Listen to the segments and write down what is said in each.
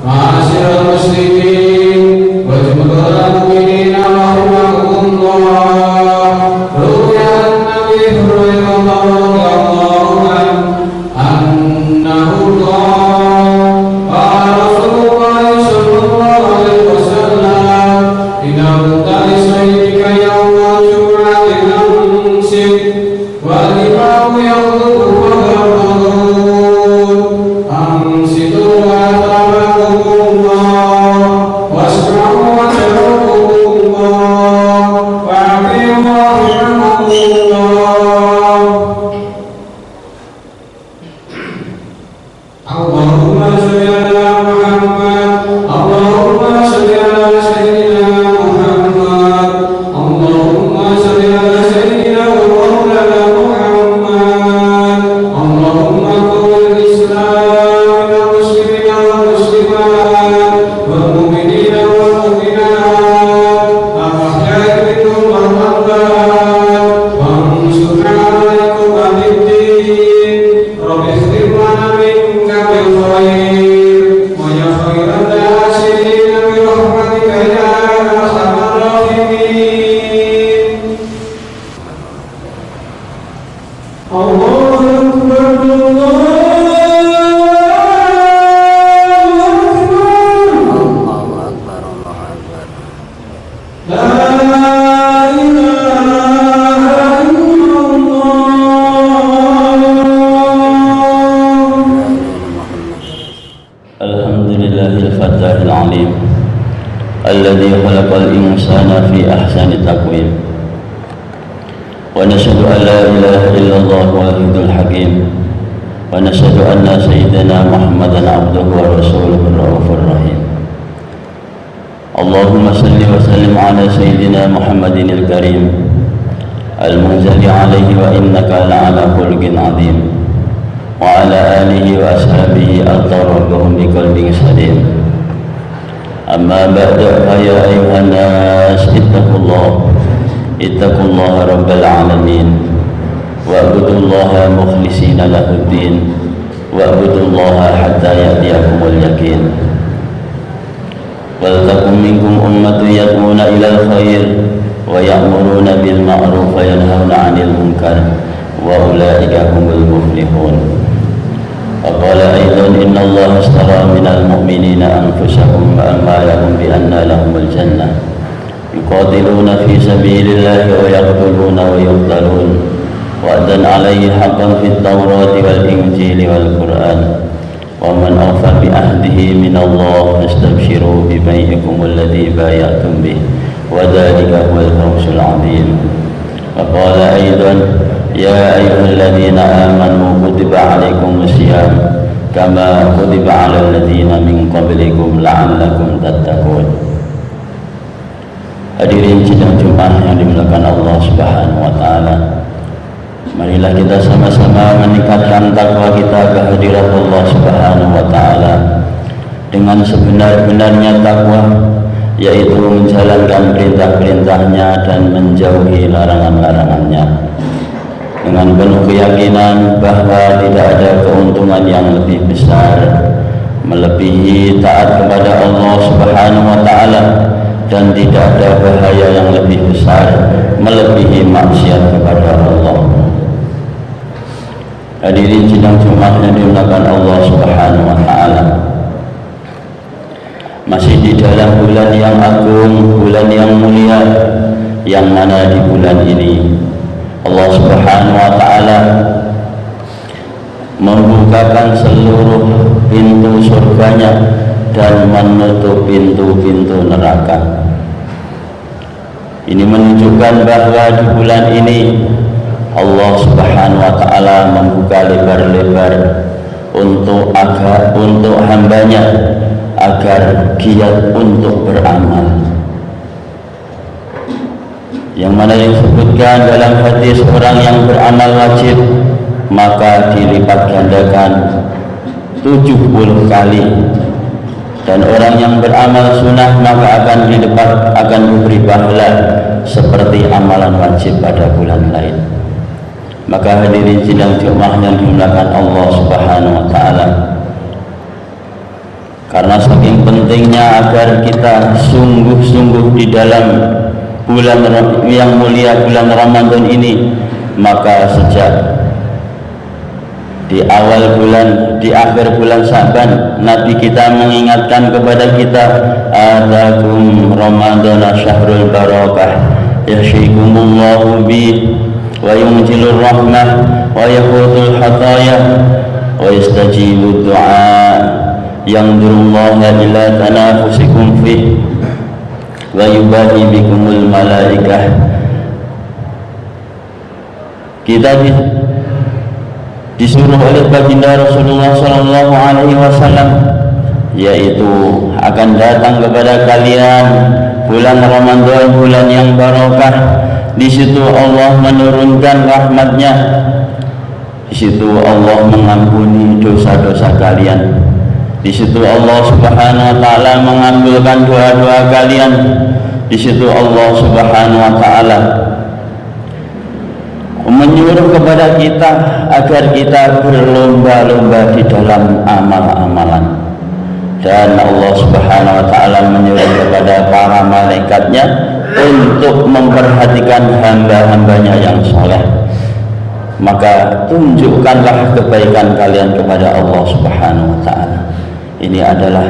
Ma'asyiral muslimin wa jamaahal mu'minin rahimakumullah. Ru'yan Nabi radhiyallahu anhu qala Rasulullah sallallahu alaihi wasallam inna mutali sayyidika yawma jum'atin amsik wa limamu yaqulu fadharun amsitu wa tabakumullah wasma'u wa tabakumullah wa'abimu rahimakumullah. Allahumma salli ala Muhammad, Allahumma salli ala sayyidina Muhammad, Allahumma salli ala sayyidina wa maulana Muhammad, Allahumma qul Islam wal muslimina wal muslimat wal mu'minina wal mu'minat ahya'i minhum wal amwat wa ansurna 'alaikum bid-din rabbi ighfir lana minka bil khair wa ya khairan nasirin bi rahmatika ya arhamar rahimin. Allahu akbar, Allahu akbar. La ilaha illallah. Alhamdulillahil fattahil alim alladzi khalaqal insana fi ahsani taqwim wa nashhadu an la ilaha illallah wahidul hakim wa nashhadu anna sayyidina Muhammadan abduhu wa rasuluhu ar-raufur rahim. Allahumma salli wa sallim ala sayyidina Muhammadinil karim al-munzali alaihi wa innaka la'ala khuluqin azim wa ala alihi wa ashabihi al-tarabbuhum bi qalbin salim. Amma ba'du, ya ayuhan nas ittaqullaha rabbal alamin wa'budullaha mukhlishina lahuddin wa'budullaha hatta ya'tiyakumul yaqin. Wal takum minkum ummatun yad'una ilal khair wa ya'muruna bil ma'ruf wa yanhauna 'anil munkar wa ulaika humul muflihun. وقال أيضا إن الله اشترى من المؤمنين أنفسهم وأموالهم بأن لهم الجنة يقاتلون في سبيل الله ويقتلون ويقتلون وعدا عليه حقا في التوراة والإنجيل والقرآن ومن أوفى بعهده من الله فاستبشروا ببيعكم الذي بايعتم به وذلك هو الفوز العظيم. وقال أيضا يا أيها الذين آمنوا كتب عليكم الصيام كما كتب على الذين من قبلكم لعلكم تتقون. Hadirin sidang Jumat yang dimuliakan Allah Subhanahu wa taala. Marilah kita sama-sama meningkatkan takwa kita ke hadirat Allah Subhanahu wa taala dengan sebenar-benarnya takwa, yaitu menjalankan perintah-perintahnya dan menjauhi larangan-larangannya, dengan penuh keyakinan bahwa tidak ada keuntungan yang lebih besar melebihi taat kepada Allah Subhanahu wa taala dan tidak ada bahaya yang lebih besar melebihi maksiat kepada Allah. Hadirin sidang Jumat yang dimuliakan Allah Subhanahu wa taala. Masih di dalam bulan yang agung, bulan yang mulia, yang mana di bulan ini Allah Subhanahu wa taala membukakan seluruh pintu surganya dan menutup pintu-pintu neraka. Ini menunjukkan bahwa di bulan ini Allah Subhanahu wa taala membuka lebar-lebar untuk hambanya agar giat untuk beramal. Yang mana disebutkan dalam hadis, orang yang beramal wajib maka dilipat gandakan 70 kali, dan orang yang beramal sunnah maka akan diberi pahala seperti amalan wajib pada bulan lain. Maka hadirin sidang Jumat yang dimuliakan Allah Subhanahu wa taala, Karena saking pentingnya agar kita sungguh-sungguh di dalam bulan yang mulia, bulan Ramadan ini, maka sejak di awal bulan, di akhir bulan Syaban, Nabi kita mengingatkan kepada kita, atakum Ramadana syahrul barakah yahsyikumullahu bih wa yunjilur rahmah wa yahutul hatayah wa yastajibud du'a yanzurullaha ila tanafusikum fih wa yubahi bikumul malaikah. Kita disuruh oleh baginda Rasulullah Sallallahu Alaihi Wasallam, yaitu akan datang kepada kalian bulan Ramadan, bulan yang barokah. Di situ Allah menurunkan rahmatnya, di situ Allah mengampuni dosa-dosa kalian, di situ Allah Subhanahu Wa Taala mengabulkan doa-doa kalian, di situ Allah Subhanahu Wa Taala menyuruh kepada kita agar kita berlomba-lomba di dalam amal-amalan. Dan Allah Subhanahu Wa Taala menyuruh kepada para malaikatnya untuk memperhatikan hamba-hambanya yang soleh. Maka tunjukkanlah kebaikan kalian kepada Allah Subhanahu Wa Taala. Ini adalah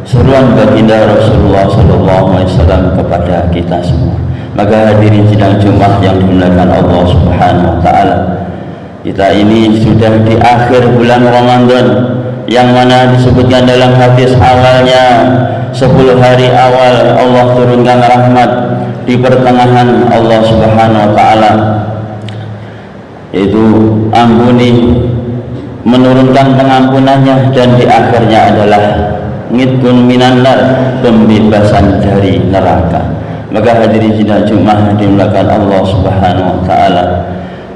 seruan baginda Rasulullah SAW kepada kita semua. Maka hadirin sidang Jumat yang dimuliakan Allah Subhanahu Wa Taala, kita ini sudah di akhir bulan Ramadan, yang mana disebutkan dalam hadis awalnya 10 hari awal Allah turunkan rahmat, di pertengahan Allah Subhanahu Wa Taala itu ampuni, menurunkan pengampunannya, dan di akhirnya adalah ngidkun minan nar, pembebasan dari neraka. Maka hadirin sidang Jumat dimulakan Allah Subhanahu Wa Taala,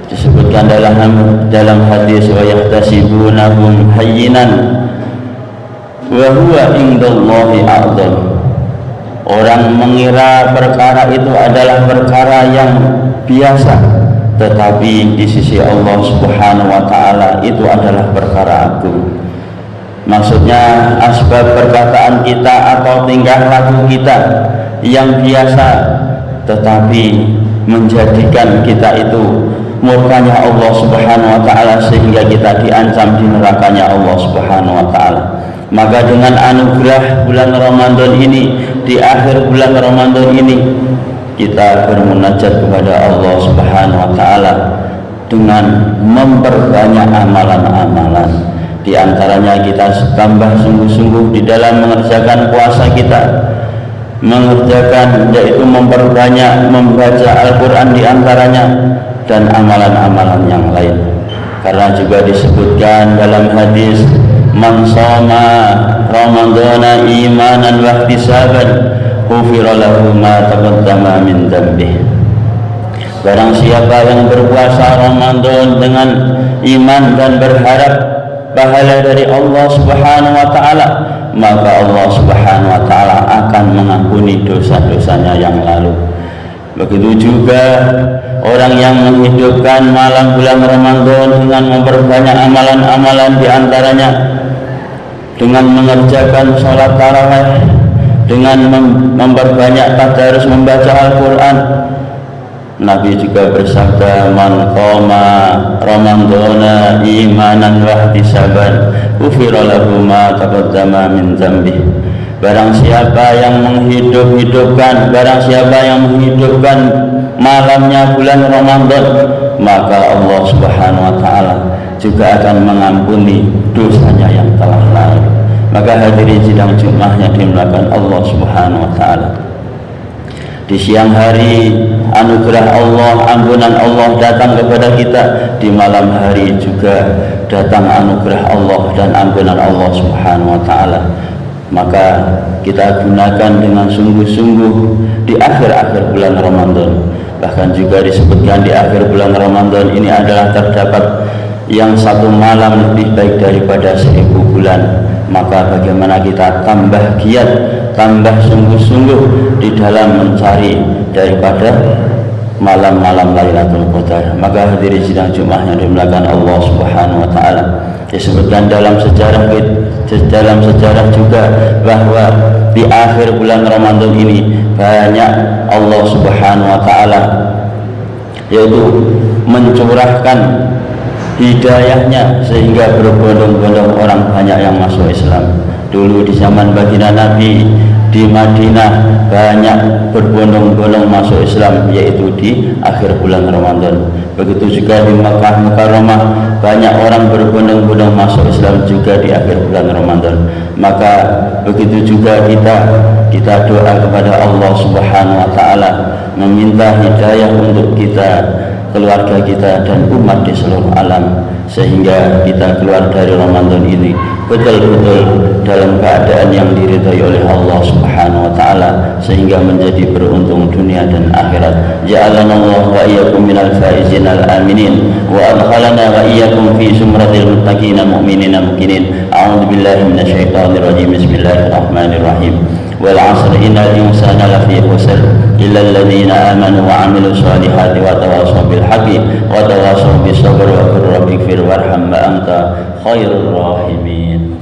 disebutkan dalam hadis, wa yahtasibunahum hayyinan wa huwa indallahi a'dzam. Orang mengira perkara itu adalah perkara yang biasa, tetapi di sisi Allah Subhanahu Wa Taala itu adalah perkara agung. Maksudnya asbab perkataan kita atau tingkah laku kita yang biasa, tetapi menjadikan kita itu murkanya Allah Subhanahu Wa Taala, sehingga kita diancam di nerakanya Allah Subhanahu Wa Taala. Maka dengan anugerah bulan Ramadan ini, di akhir bulan Ramadan ini, kita bermunajat kepada Allah Subhanahu Wa Taala dengan memperbanyak amalan-amalan. Di antaranya kita tambah sungguh-sungguh di dalam mengerjakan puasa kita, mengerjakan yaitu memperbanyak membaca Al-Quran di antaranya, dan amalan-amalan yang lain. Karena juga disebutkan dalam hadis, man shoma ramadhana imanan wa ihtisaban ghufira lahu ma taqaddama min dzambih. Barang siapa yang berpuasa Ramadan dengan iman dan berharap pahala dari Allah Subhanahu Wa Taala, maka Allah Subhanahu Wa Taala akan mengampuni dosa-dosanya yang lalu. Begitu juga orang yang menghidupkan malam bulan Ramadan dengan memperbanyak amalan-amalan, di antaranya dengan mengerjakan sholat tarawih, dengan memperbanyak tadarus membaca Al-Quran. Nabi juga bersabda, man qama ramadhana imanan wa ihtisaban ghufira lahu ma taqaddama min dzambih. Barang siapa yang menghidupkan malamnya bulan Ramadan, maka Allah Subhanahu Wa Taala juga akan mengampuni dosanya yang telah lalu. Maka hadirin sidang Jumat yang dimuliakan Allah Subhanahu Wa Taala, di siang hari anugerah Allah, ampunan Allah datang kepada kita, di malam hari juga datang anugerah Allah dan ampunan Allah Subhanahu Wa Taala. Maka kita gunakan dengan sungguh-sungguh di akhir-akhir bulan Ramadan. Bahkan juga disebutkan di akhir bulan Ramadan ini adalah terdapat yang satu malam lebih baik daripada 1000 bulan. Maka bagaimana kita tambah giat, tambah sungguh-sungguh di dalam mencari daripada malam-malam Lailatul Qadar. Maka hadirin sidang Jumat yang dimuliakan Allah Subhanahu Wa Taala, Disebutkan dalam sejarah juga bahwa di akhir bulan Ramadan ini banyak Allah Subhanahu wa taala yaitu mencurahkan hidayahnya sehingga berbondong-bondong orang banyak yang masuk Islam. Dulu di zaman baginda Nabi di Madinah banyak berbondong-bondong masuk Islam, yaitu di akhir bulan Ramadan. Begitu juga di Makkah Mukarramah banyak orang berbondong-bondong masuk Islam juga di akhir bulan Ramadan. Maka begitu juga kita doa kepada Allah Subhanahu wa taala meminta hidayah untuk kita, keluarga kita dan umat di seluruh alam, sehingga kita keluar dari Ramadan ini betul-betul dalam keadaan yang diridhai oleh Allah Subhanahu wa taala, sehingga menjadi beruntung dunia dan akhirat. Ja'alanallahu wa iyyakum minal faizin al aminin wa adkhalana wa iyyakum fi sumratil muttaqin mu'minina mukminin. A'udzu billahi minasyaitonir rajim. Bismillahirrahmanirrahim. Wal 'asri innal insana lafi khusr illa alladziina aamanu wa 'amilus shalihati wa tawassaw bil haqqi wa tawassaw bis sabri wa qur rabbighfir warham wa anta khairur rahimin.